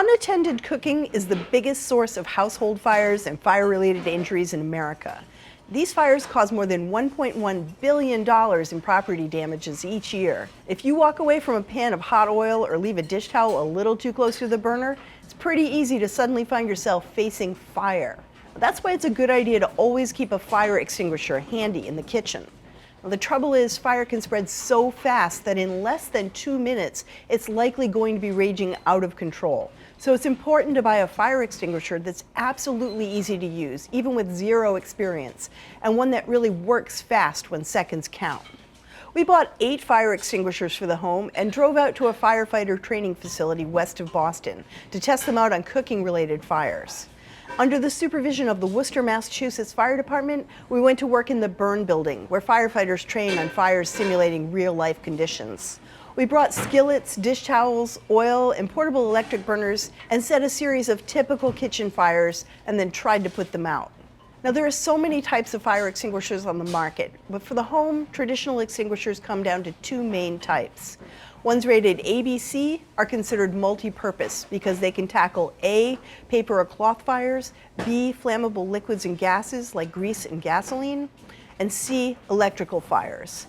Unattended cooking is the biggest source of household fires and fire-related injuries in America. These fires cause more than $1.1 billion in property damages each year. If you walk away from a pan of hot oil or leave a dish towel a little too close to the burner, it's pretty easy to suddenly find yourself facing fire. That's why it's a good idea to always keep a fire extinguisher handy in the kitchen. Well, the trouble is, fire can spread so fast that in less than 2 minutes, it's likely going to be raging out of control. So it's important to buy a fire extinguisher that's absolutely easy to use, even with zero experience, and one that really works fast when seconds count. We bought 8 fire extinguishers for the home and drove out to a firefighter training facility west of Boston to test them out on cooking-related fires. Under the supervision of the Worcester, Massachusetts Fire Department, we went to work in the burn building, where firefighters train on fires simulating real-life conditions. We brought skillets, dish towels, oil, and portable electric burners and set a series of typical kitchen fires and then tried to put them out. Now, there are so many types of fire extinguishers on the market, but for the home, traditional extinguishers come down to 2 main types. Ones rated ABC are considered multi-purpose because they can tackle A, paper or cloth fires, B, flammable liquids and gases like grease and gasoline, and C, electrical fires.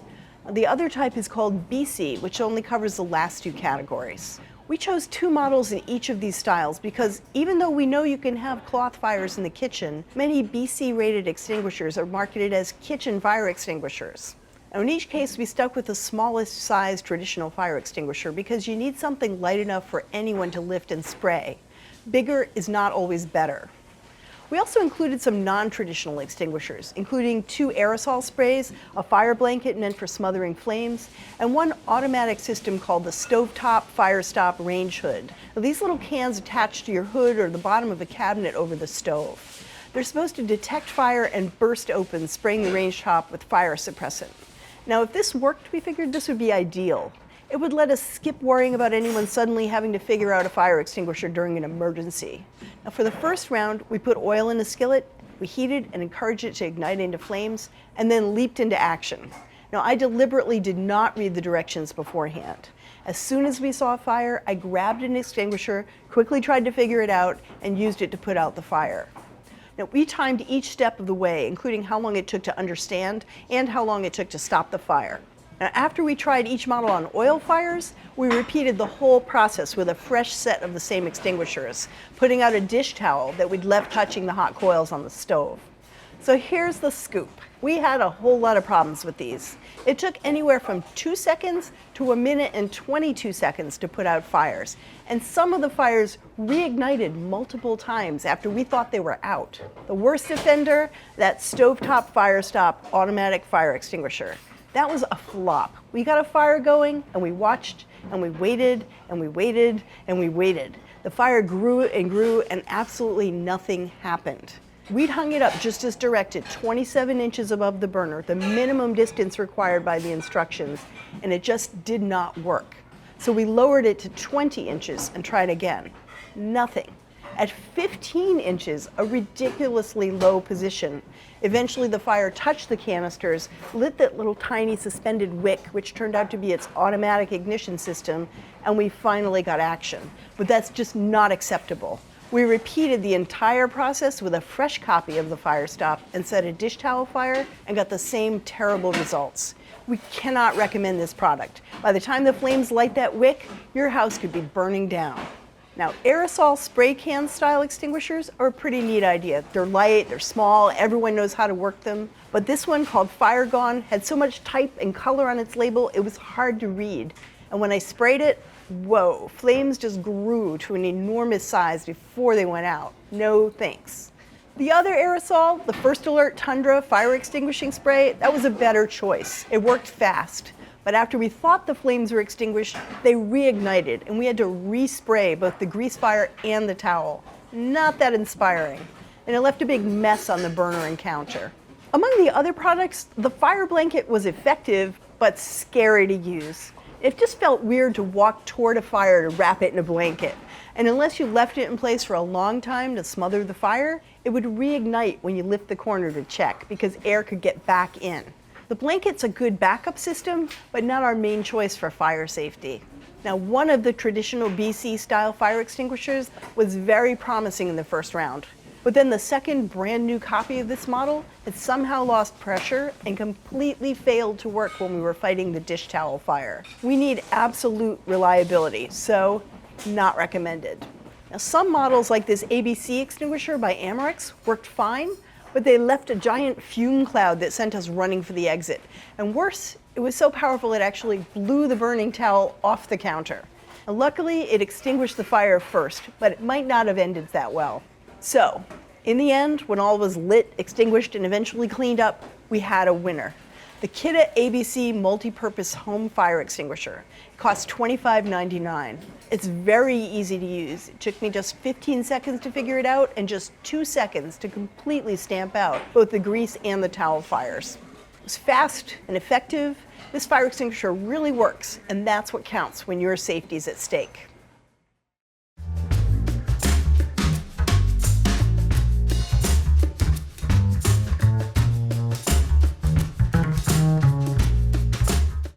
The other type is called BC, which only covers the last 2 categories. We chose 2 models in each of these styles because even though we know you can have cloth fires in the kitchen, many BC-rated extinguishers are marketed as kitchen fire extinguishers. Now, in each case, we stuck with the smallest size traditional fire extinguisher because you need something light enough for anyone to lift and spray. Bigger is not always better. We also included some non-traditional extinguishers, including 2 aerosol sprays, a fire blanket meant for smothering flames, and 1 automatic system called the Stovetop Fire Stop Range Hood. Now, these little cans attach to your hood or the bottom of a cabinet over the stove. They're supposed to detect fire and burst open, spraying the range top with fire suppressant. Now, if this worked, we figured this would be ideal. It would let us skip worrying about anyone suddenly having to figure out a fire extinguisher during an emergency. Now, for the first round, we put oil in a skillet, we heated and encouraged it to ignite into flames, and then leaped into action. Now, I deliberately did not read the directions beforehand. As soon as we saw a fire, I grabbed an extinguisher, quickly tried to figure it out, and used it to put out the fire. Now, we timed each step of the way, including how long it took to understand and how long it took to stop the fire. Now, after we tried each model on oil fires, we repeated the whole process with a fresh set of the same extinguishers, putting out a dish towel that we'd left touching the hot coils on the stove. So here's the scoop. We had a whole lot of problems with these. It took anywhere from 2 seconds to 1 minute and 22 seconds to put out fires. And some of the fires reignited multiple times after we thought they were out. The worst offender, that Stovetop Fire Stop automatic fire extinguisher. That was a flop. We got a fire going and we watched and we waited and we waited and we waited. The fire grew and absolutely nothing happened. We'd hung it up just as directed, 27 inches above the burner, the minimum distance required by the instructions, and it just did not work. So we lowered it to 20 inches and tried again. Nothing. At 15 inches, a ridiculously low position. Eventually the fire touched the canisters, lit that little tiny suspended wick, which turned out to be its automatic ignition system, and we finally got action. But that's just not acceptable. We repeated the entire process with a fresh copy of the fire stop and set a dish towel fire and got the same terrible results. We cannot recommend this product. By the time the flames light that wick, your house could be burning down. Now, aerosol spray can style extinguishers are a pretty neat idea. They're light, they're small, everyone knows how to work them. But this one, called Fire Gone, had so much type and color on its label, it was hard to read. And when I sprayed it, whoa, flames just grew to an enormous size before they went out. No thanks. The other aerosol, the First Alert Tundra fire extinguishing spray, that was a better choice. It worked fast. But after we thought the flames were extinguished, they reignited, and we had to respray both the grease fire and the towel. Not that inspiring. And it left a big mess on the burner and counter. Among the other products, the fire blanket was effective, but scary to use. It just felt weird to walk toward a fire to wrap it in a blanket. And unless you left it in place for a long time to smother the fire, it would reignite when you lift the corner to check because air could get back in. The blanket's a good backup system, but not our main choice for fire safety. Now, one of the traditional BC-style fire extinguishers was very promising in the first round. But then the second brand new copy of this model had somehow lost pressure and completely failed to work when we were fighting the dish towel fire. We need absolute reliability, so not recommended. Now, some models like this ABC extinguisher by Amerex worked fine, but they left a giant fume cloud that sent us running for the exit. And worse, it was so powerful it actually blew the burning towel off the counter. Now, luckily, it extinguished the fire first, but it might not have ended that well. So, in the end, when all was lit, extinguished, and eventually cleaned up, we had a winner. The Kidde ABC Multipurpose Home Fire Extinguisher. It costs $25.99. It's very easy to use. It took me just 15 seconds to figure it out and just 2 seconds to completely stamp out both the grease and the towel fires. It was fast and effective. This fire extinguisher really works, and that's what counts when your safety is at stake.